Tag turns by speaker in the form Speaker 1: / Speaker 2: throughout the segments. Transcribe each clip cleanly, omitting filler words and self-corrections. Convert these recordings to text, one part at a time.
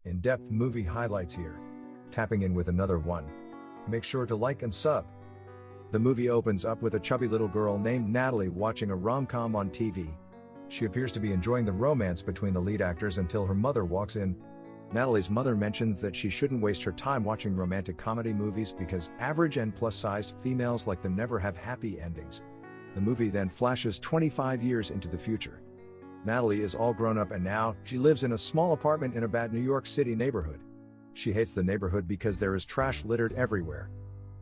Speaker 1: In-depth movie highlights here. Tapping in with another one. Make sure to like and sub. The movie opens up with a chubby little girl named Natalie watching a rom-com on TV. She appears to be enjoying the romance between the lead actors until her mother walks in. Natalie's mother mentions that she shouldn't waste her time watching romantic comedy movies because average and plus-sized females like them never have happy endings. The movie then flashes 25 years into the future. Natalie is all grown up and now she lives in a small apartment in a bad New York City neighborhood. She hates the neighborhood because there is trash littered everywhere.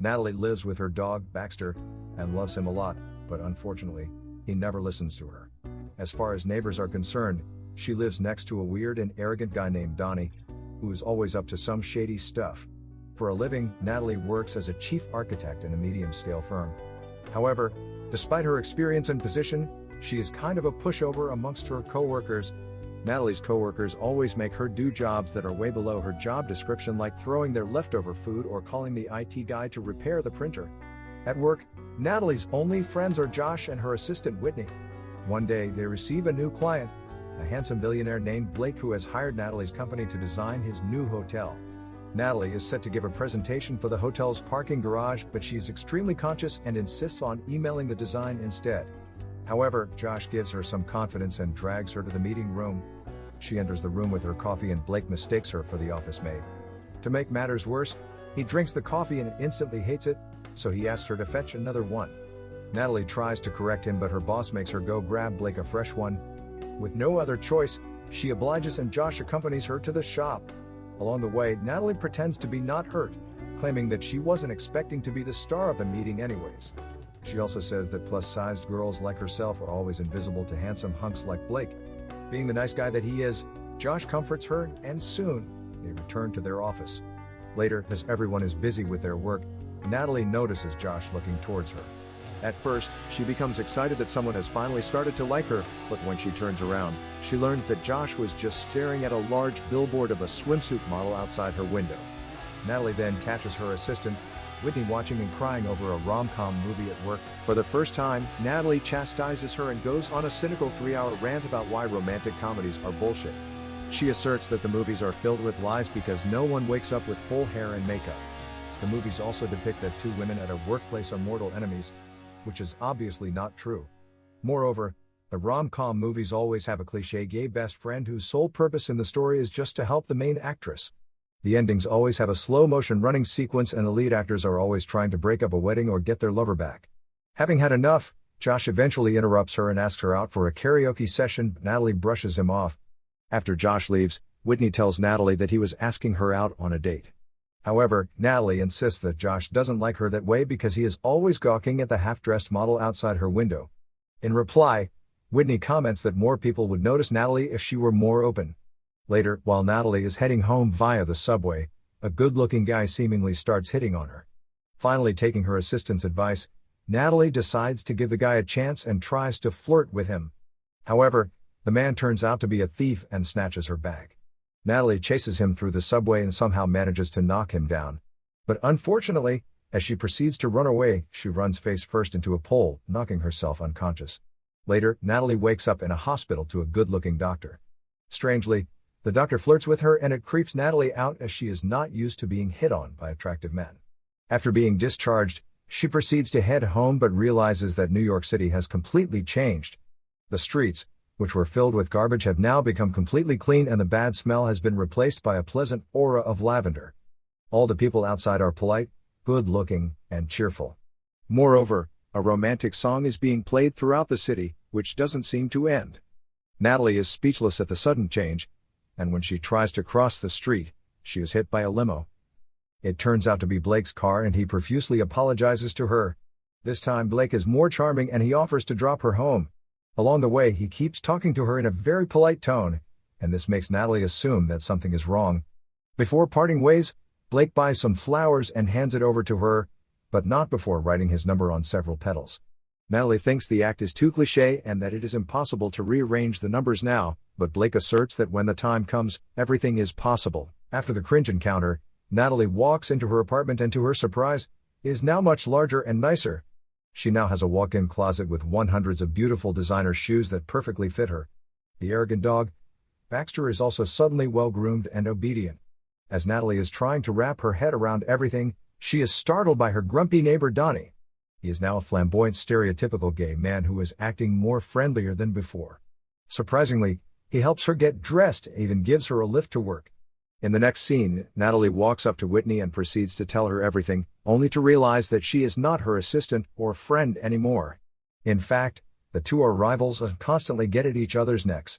Speaker 1: Natalie lives with her dog, Baxter, and loves him a lot, but unfortunately, he never listens to her. As far as neighbors are concerned, she lives next to a weird and arrogant guy named Donnie, who is always up to some shady stuff. For a living, Natalie works as a chief architect in a medium-scale firm. However, despite her experience and position, she is kind of a pushover amongst her co-workers. Natalie's co-workers always make her do jobs that are way below her job description, like throwing their leftover food or calling the IT guy to repair the printer. At work, Natalie's only friends are Josh and her assistant Whitney. One day, they receive a new client, a handsome billionaire named Blake who has hired Natalie's company to design his new hotel. Natalie is set to give a presentation for the hotel's parking garage, but she is extremely conscious and insists on emailing the design instead. However, Josh gives her some confidence and drags her to the meeting room. She enters the room with her coffee and Blake mistakes her for the office maid. To make matters worse, he drinks the coffee and instantly hates it, so he asks her to fetch another one. Natalie tries to correct him, but her boss makes her go grab Blake a fresh one. With no other choice, she obliges and Josh accompanies her to the shop. Along the way, Natalie pretends to be not hurt, claiming that she wasn't expecting to be the star of the meeting anyways. She also says that plus-sized girls like herself are always invisible to handsome hunks like Blake. Being the nice guy that he is, Josh comforts her, and soon, they return to their office. Later, as everyone is busy with their work, Natalie notices Josh looking towards her. At first, she becomes excited that someone has finally started to like her, but when she turns around, she learns that Josh was just staring at a large billboard of a swimsuit model outside her window. Natalie then catches her assistant, Whitney, watching and crying over a rom-com movie at work. For the first time, Natalie chastises her and goes on a cynical 3-hour rant about why romantic comedies are bullshit. She asserts that the movies are filled with lies because no one wakes up with full hair and makeup. The movies also depict that two women at a workplace are mortal enemies, which is obviously not true. Moreover, the rom-com movies always have a cliché gay best friend whose sole purpose in the story is just to help the main actress. The endings always have a slow-motion running sequence and the lead actors are always trying to break up a wedding or get their lover back. Having had enough, Josh eventually interrupts her and asks her out for a karaoke session, but Natalie brushes him off. After Josh leaves, Whitney tells Natalie that he was asking her out on a date. However, Natalie insists that Josh doesn't like her that way because he is always gawking at the half-dressed model outside her window. In reply, Whitney comments that more people would notice Natalie if she were more open. Later, while Natalie is heading home via the subway, a good-looking guy seemingly starts hitting on her. Finally, taking her assistant's advice, Natalie decides to give the guy a chance and tries to flirt with him. However, the man turns out to be a thief and snatches her bag. Natalie chases him through the subway and somehow manages to knock him down. But unfortunately, as she proceeds to run away, she runs face first into a pole, knocking herself unconscious. Later, Natalie wakes up in a hospital to a good-looking doctor. Strangely, the doctor flirts with her and it creeps Natalie out as she is not used to being hit on by attractive men. After being discharged, she proceeds to head home but realizes that New York City has completely changed. The streets, which were filled with garbage, have now become completely clean and the bad smell has been replaced by a pleasant aura of lavender. All the people outside are polite, good-looking, and cheerful. Moreover, a romantic song is being played throughout the city, which doesn't seem to end. Natalie is speechless at the sudden change, and when she tries to cross the street, she is hit by a limo. It turns out to be Blake's car and he profusely apologizes to her. This time Blake is more charming and he offers to drop her home. Along the way he keeps talking to her in a very polite tone, and this makes Natalie assume that something is wrong. Before parting ways, Blake buys some flowers and hands it over to her, but not before writing his number on several petals. Natalie thinks the act is too cliché and that it is impossible to rearrange the numbers now, but Blake asserts that when the time comes, everything is possible. After the cringe encounter, Natalie walks into her apartment and to her surprise, is now much larger and nicer. She now has a walk-in closet with hundreds of beautiful designer shoes that perfectly fit her. The arrogant dog, Baxter is also suddenly well-groomed and obedient. As Natalie is trying to wrap her head around everything, she is startled by her grumpy neighbor Donnie. He is now a flamboyant stereotypical gay man who is acting more friendlier than before. Surprisingly, he helps her get dressed and even gives her a lift to work. In the next scene, Natalie walks up to Whitney and proceeds to tell her everything, only to realize that she is not her assistant or friend anymore. In fact, the two are rivals and constantly get at each other's necks.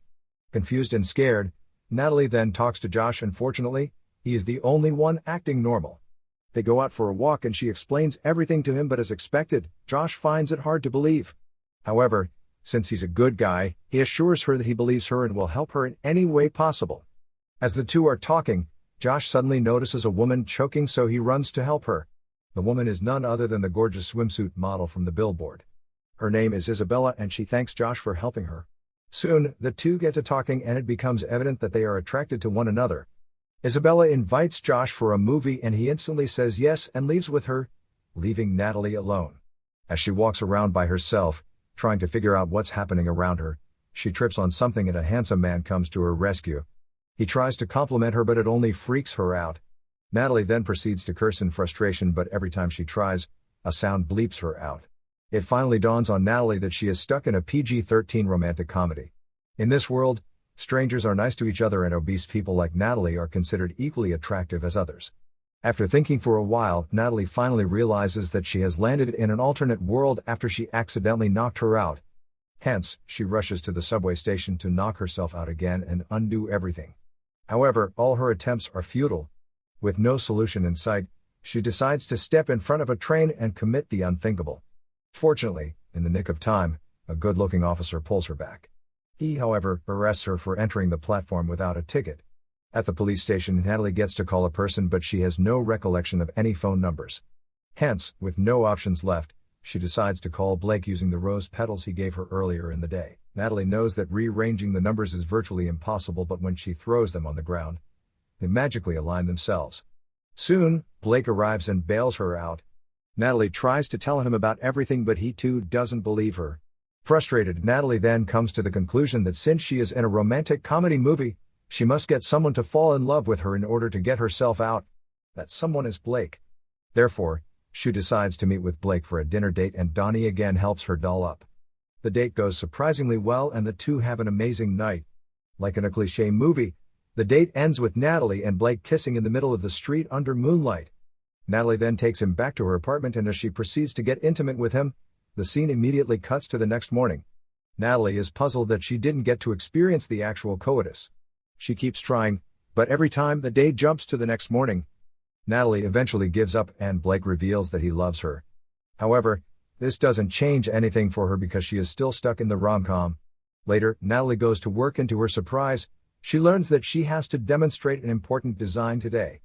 Speaker 1: Confused and scared, Natalie then talks to Josh and fortunately, he is the only one acting normal. They go out for a walk and she explains everything to him, but as expected, Josh finds it hard to believe. However, since he's a good guy, he assures her that he believes her and will help her in any way possible. As the two are talking, Josh suddenly notices a woman choking, so he runs to help her. The woman is none other than the gorgeous swimsuit model from the billboard. Her name is Isabella and she thanks Josh for helping her. Soon, the two get to talking and it becomes evident that they are attracted to one another. Isabella invites Josh for a movie and he instantly says yes and leaves with her, leaving Natalie alone. As she walks around by herself, trying to figure out what's happening around her, she trips on something and a handsome man comes to her rescue. He tries to compliment her but it only freaks her out. Natalie then proceeds to curse in frustration, but every time she tries, a sound bleeps her out. It finally dawns on Natalie that she is stuck in a PG-13 romantic comedy. In this world, strangers are nice to each other and obese people like Natalie are considered equally attractive as others. After thinking for a while, Natalie finally realizes that she has landed in an alternate world after she accidentally knocked her out. Hence, she rushes to the subway station to knock herself out again and undo everything. However, all her attempts are futile. With no solution in sight, she decides to step in front of a train and commit the unthinkable. Fortunately, in the nick of time, a good-looking officer pulls her back. He, however, arrests her for entering the platform without a ticket. At the police station, Natalie gets to call a person, but she has no recollection of any phone numbers. Hence, with no options left, she decides to call Blake using the rose petals he gave her earlier in the day. Natalie knows that rearranging the numbers is virtually impossible, but when she throws them on the ground, they magically align themselves. Soon, Blake arrives and bails her out. Natalie tries to tell him about everything, but he too doesn't believe her. Frustrated, Natalie then comes to the conclusion that since she is in a romantic comedy movie, she must get someone to fall in love with her in order to get herself out. That someone is Blake. Therefore, she decides to meet with Blake for a dinner date and Donnie again helps her doll up. The date goes surprisingly well and the two have an amazing night. Like in a cliché movie, the date ends with Natalie and Blake kissing in the middle of the street under moonlight. Natalie then takes him back to her apartment and as she proceeds to get intimate with him, the scene immediately cuts to the next morning. Natalie is puzzled that she didn't get to experience the actual coitus. She keeps trying, but every time the day jumps to the next morning, Natalie eventually gives up and Blake reveals that he loves her. However, this doesn't change anything for her because she is still stuck in the rom-com. Later, Natalie goes to work and to her surprise, she learns that she has to demonstrate an important design today.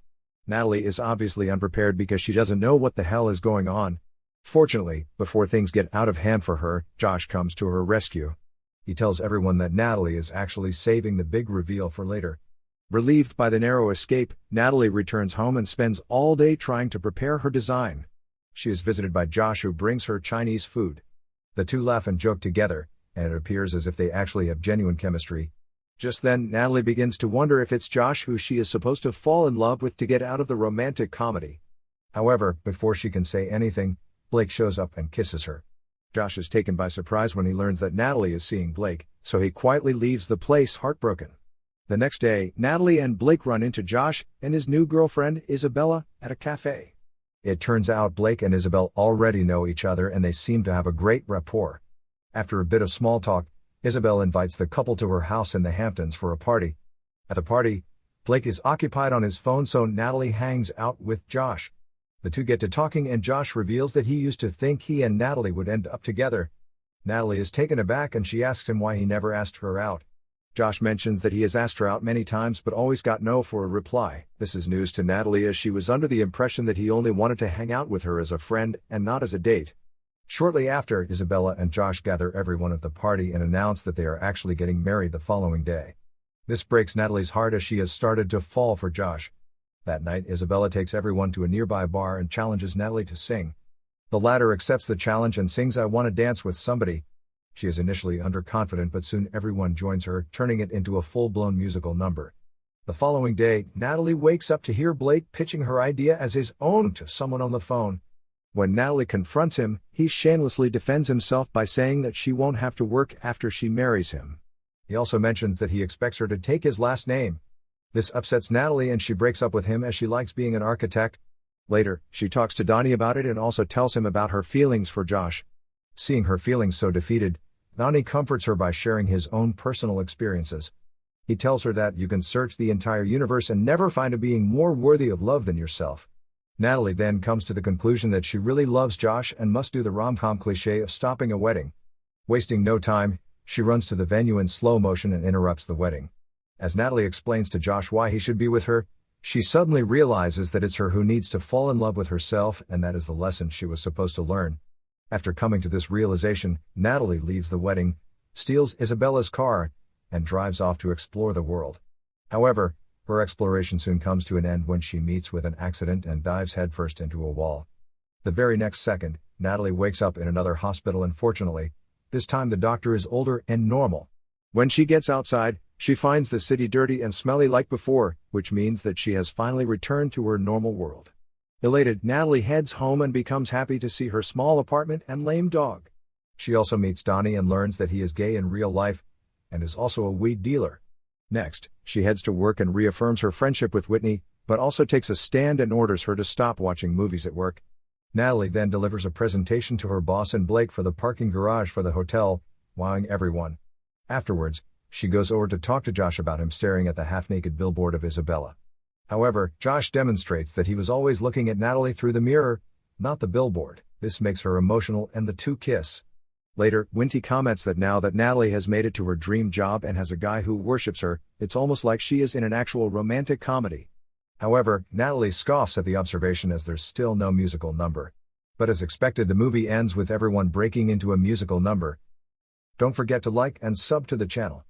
Speaker 1: Natalie is obviously unprepared because she doesn't know what the hell is going on. Fortunately, before things get out of hand for her, Josh comes to her rescue. He tells everyone that Natalie is actually saving the big reveal for later. Relieved by the narrow escape, Natalie returns home and spends all day trying to prepare her design. She is visited by Josh, who brings her Chinese food. The two laugh and joke together, and it appears as if they actually have genuine chemistry. Just then, Natalie begins to wonder if it's Josh who she is supposed to fall in love with to get out of the romantic comedy. However, before she can say anything, Blake shows up and kisses her. Josh is taken by surprise when he learns that Natalie is seeing Blake, so he quietly leaves the place heartbroken. The next day, Natalie and Blake run into Josh and his new girlfriend, Isabella, at a cafe. It turns out Blake and Isabel already know each other and they seem to have a great rapport. After a bit of small talk, Isabel invites the couple to her house in the Hamptons for a party. At the party, Blake is occupied on his phone, so Natalie hangs out with Josh. The two get to talking and Josh reveals that he used to think he and Natalie would end up together. Natalie is taken aback and she asks him why he never asked her out. Josh mentions that he has asked her out many times but always got no for a reply. This is news to Natalie as she was under the impression that he only wanted to hang out with her as a friend and not as a date. Shortly after, Isabella and Josh gather everyone at the party and announce that they are actually getting married the following day. This breaks Natalie's heart as she has started to fall for Josh. That night, Isabella takes everyone to a nearby bar and challenges Natalie to sing. The latter accepts the challenge and sings "I Wanna Dance with Somebody." She is initially underconfident, but soon everyone joins her, turning it into a full-blown musical number. The following day, Natalie wakes up to hear Blake pitching her idea as his own to someone on the phone. When Natalie confronts him, he shamelessly defends himself by saying that she won't have to work after she marries him. He also mentions that he expects her to take his last name. This upsets Natalie and she breaks up with him as she likes being an architect. Later, she talks to Donnie about it and also tells him about her feelings for Josh. Seeing her feelings so defeated, Donnie comforts her by sharing his own personal experiences. He tells her that you can search the entire universe and never find a being more worthy of love than yourself. Natalie then comes to the conclusion that she really loves Josh and must do the rom-com cliché of stopping a wedding. Wasting no time, she runs to the venue in slow motion and interrupts the wedding. As Natalie explains to Josh why he should be with her, she suddenly realizes that it's her who needs to fall in love with herself, and that is the lesson she was supposed to learn. After coming to this realization, Natalie leaves the wedding, steals Isabella's car, and drives off to explore the world. However, her exploration soon comes to an end when she meets with an accident and dives headfirst into a wall. The very next second, Natalie wakes up in another hospital, and fortunately, this time the doctor is older and normal. When she gets outside, she finds the city dirty and smelly like before, which means that she has finally returned to her normal world. Elated, Natalie heads home and becomes happy to see her small apartment and lame dog. She also meets Donnie and learns that he is gay in real life, and is also a weed dealer. Next, she heads to work and reaffirms her friendship with Whitney, but also takes a stand and orders her to stop watching movies at work. Natalie then delivers a presentation to her boss and Blake for the parking garage for the hotel, wowing everyone. Afterwards, she goes over to talk to Josh about him staring at the half-naked billboard of Isabella. However, Josh demonstrates that he was always looking at Natalie through the mirror, not the billboard. This makes her emotional and the two kiss. Later, Winty comments that now that Natalie has made it to her dream job and has a guy who worships her, it's almost like she is in an actual romantic comedy. However, Natalie scoffs at the observation as there's still no musical number. But as expected, the movie ends with everyone breaking into a musical number. Don't forget to like and sub to the channel.